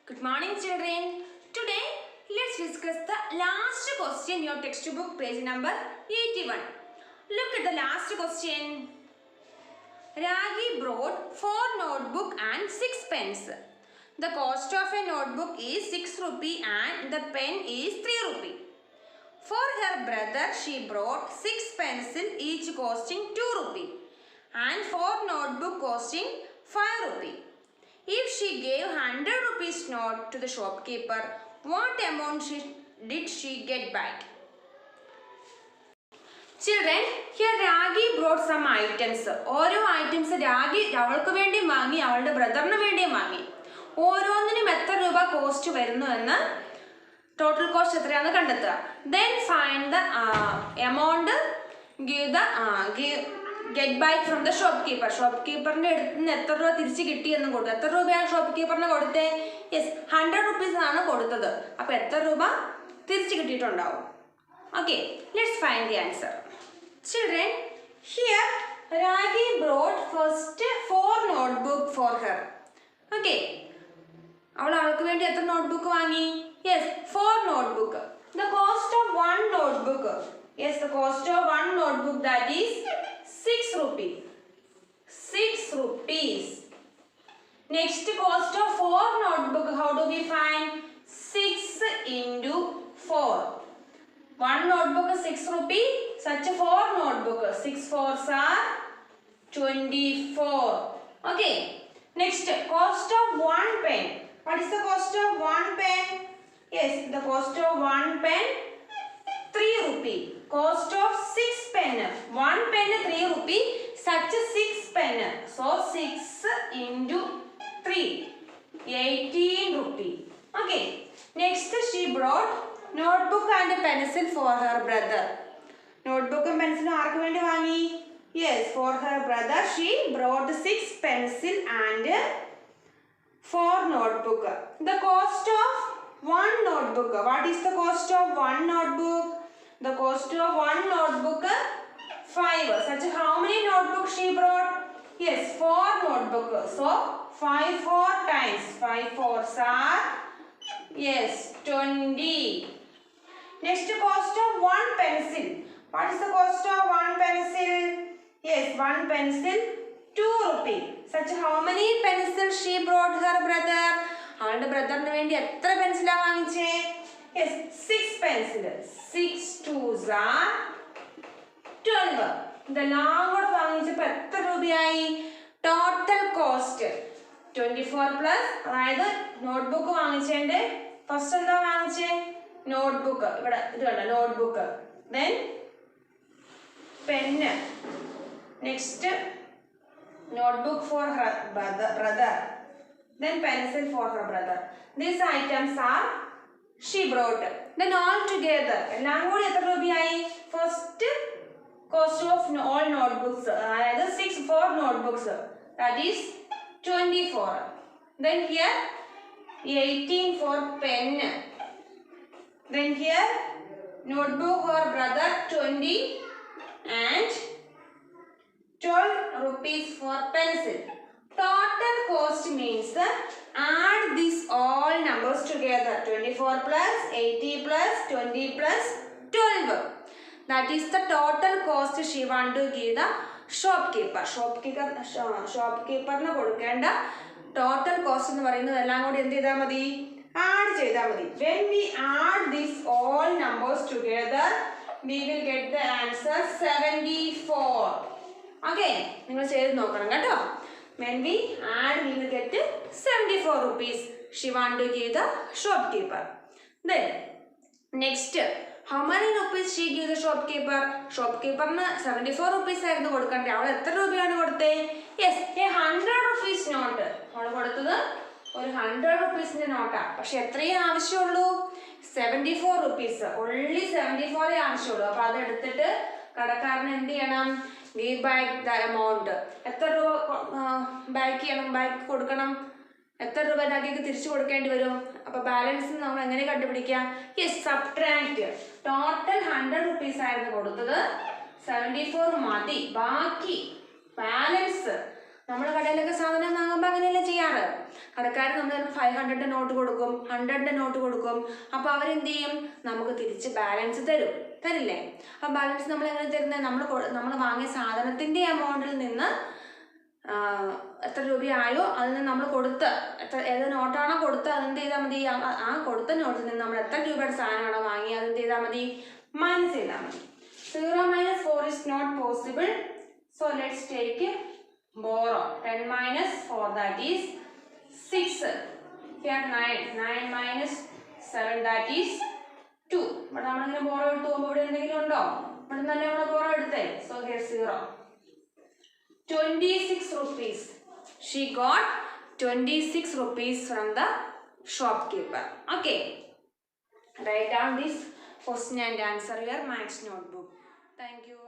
Good morning, children. Today, let's discuss the last question in your textbook, page number 81. Look at the last question. Ragi brought 4 notebook and 6 pens. The cost of a notebook is 6 rupee and the pen is 3 rupee. For her brother, she brought 6 pencils, each costing 2 rupee, and 4 notebook costing 5 rupee. If she gave 100 rupees note to the shopkeeper, what amount did she get back? Children, here Ragi brought some items. ഓരോ items ragi അവൾക്ക് വേണ്ടിയും വാങ്ങി, അവളുടെ ബ്രദറിന് വേണ്ടിയും വാങ്ങി. ഓരോന്നിനും എത്ര രൂപ കോസ്റ്റ് വരുന്നു എന്ന് ടോട്ടൽ കോസ്റ്റ് എത്രയാണെന്ന് കണ്ടെത്തുക. Then find the amount, get back from the shopkeeper. ഷോപ്പ്കീപ്പറിന്റെ അടുത്ത് നിന്ന് എത്ര രൂപ തിരിച്ച് കിട്ടിയെന്നും കൊടുത്തു. എത്ര രൂപയാണ് ഷോപ്പ്കീപ്പറിന് കൊടുത്തേ? യെസ്, 100 rupees ആണ് കൊടുത്തത്. അപ്പോൾ എത്ര രൂപ തിരിച്ച് കിട്ടിയിട്ടുണ്ടാവും? Okay, let's find the answer. Children, here Ragi brought first 4 notebook for her. Okay, അവൾക്ക് വേണ്ടി എത്ര നോട്ട്ബുക്ക് വാങ്ങി? Yes, 4 notebook. The cost of 1 notebook. Yes, the cost of 1 notebook, that is 6 rupee. 6 rupees. Next cost of 4 notebook, how do we find? 6 into 4. 1 notebook is 6 rupee. Such a 4 notebook. 6 4s are 24. Okay. Next, cost of 1 pen. What is the cost of 1 pen? Yes, the cost of 1 pen 3 rupee. Cost of 6 pen. 1 pen 3 rupee. Such a 6 pen. So 6 into 3. 18 rupee. Okay. Next, she brought notebook and pencil for her brother. Notebook and pencil ആർക്ക് വേണ്ടി വാങ്ങി? Yes, for her brother she brought 6 pencil and 4 notebook. The cost of 1 notebook. What is the cost of 1 notebook? The cost of 1 notebook 5. Such how many notebooks she brought? Yes, 4 notebook. So 5 4 times 5 4s are, yes, 20. Next, cost of 1 pencil. What is the cost of 1 pencil? Yes, 1 pencil 2 rupee. Such how many pencils she brought her brother? അവളുടെ ബ്രദറിന് വേണ്ടി എത്ര പെൻസിലാണ് വാങ്ങിച്ചേ? Yes, 6 pencils. 6 2s are 12. ഇതെല്ലാം കൂടെ വാങ്ങിച്ചപ്പോൾ എത്ര രൂപയായി? Total cost 24 plus, അതായത് notebook വാങ്ങിച്ചതിന്റെ first എന്താ വാങ്ങിച്ചേ? Notebook. ഇവിടെ ഇത് കണ്ട notebook. Then pen. Next notebook for her brother. Then pencil for her brother. These items are she brought. Then all together എല്ലാം കൂടി എത്ര രൂപയായി? First cost of all notebooks, അതായത് 4 notebooks, that is 24. Then here 18 for pen. Then here notebook for brother 20 and 12 rupees for pencil. Total cost means add these all numbers together. 24 plus 80 plus 20 plus 12. That is the total cost she want to give the shopkeeper. ഷോപ്പ്കീപ്പറിന് കൊടുക്കേണ്ട total cost എന്ന് പറയുന്നത് എല്ലാം കൂടി എന്ത് ചെയ്താൽ മതി? Add ചെയ്താൽ മതി. When we add these all numbers together, we will get the answer 74. Okay, നിങ്ങൾ ചെയ്ത് നോക്കണം കേട്ടോ. When we add, we will get 74 rupees. She want to give the shopkeeper. Then next, how many rupees she give the shopkeeper? ഷോപ്പ്കീപ്പറിന് 74 rupees ആയിരുന്നു കൊടുക്കണ്ടേ. അവൾ എത്ര രൂപയാണ് കൊടുത്തേ? Yes, a 100 rupees note. അവൾ കൊടുത്തത് ഒരു 100 rupeesന്റെ നോട്ടാണ്. പക്ഷെ എത്രയും ആവശ്യമുള്ളൂ? 74 rupees. only 74 ആവശ്യമുള്ളൂ. അപ്പോൾ അത് എടുത്തിട്ട് കടക്കാരന് എന്ത് ചെയ്യണം? Give back the amount. എത്ര രൂപ ബാക്ക് ചെയ്യണം? ബാക്ക് കൊടുക്കണം. എത്ര രൂപ രാഗിക്ക് തിരിച്ചു കൊടുക്കേണ്ടി വരും? അപ്പോൾ ബാലൻസ് നമ്മൾ എങ്ങനെ കണ്ടുപിടിക്കാം? Yes, subtract. ടോട്ടൽ 100 rupees ആയിരുന്നു കൊടുത്തത്. 74 മതി. ബാക്കി ബാലൻസ് നമ്മൾ കടയിലൊക്കെ സാധനം വാങ്ങുമ്പോൾ അങ്ങനെയല്ലേ ചെയ്യാറ്. കടക്കാർ നമ്മൾ 500 നോട്ട് കൊടുക്കും, 100 നോട്ട് കൊടുക്കും. അപ്പോൾ അവരെന്ത് ചെയ്യും? നമുക്ക് തിരിച്ച് ബാലൻസ് തരില്ലേ? അപ്പം ബാലൻസ് നമ്മൾ എങ്ങനെ തരുന്നത്? നമ്മൾ വാങ്ങിയ സാധനത്തിൻ്റെ എമൗണ്ടിൽ നിന്ന് എത്ര രൂപയായോ അതിൽ നിന്ന് നമ്മൾ കൊടുത്ത് ഏത് നോട്ടാണോ കൊടുത്ത് അതെന്ത് ചെയ്താൽ മതി? ആ കൊടുത്ത നോട്ടിൽ നിന്ന് നമ്മൾ എത്ര രൂപയുടെ സാധനമാണോ വാങ്ങി അതെന്ത് ചെയ്താൽ മതി? മൈനസ് ചെയ്താൽ മതി. 0 minus 4 is not possible. So let's take borrow. 10 minus 4, that is 6. Here 9 minus 7, that is 2. But we will borrow 2. But we will borrow 2. So here 0. 26 rupees. She got 26 rupees from the shopkeeper. Okay. Write down this question and answer your maths notebook. Thank you.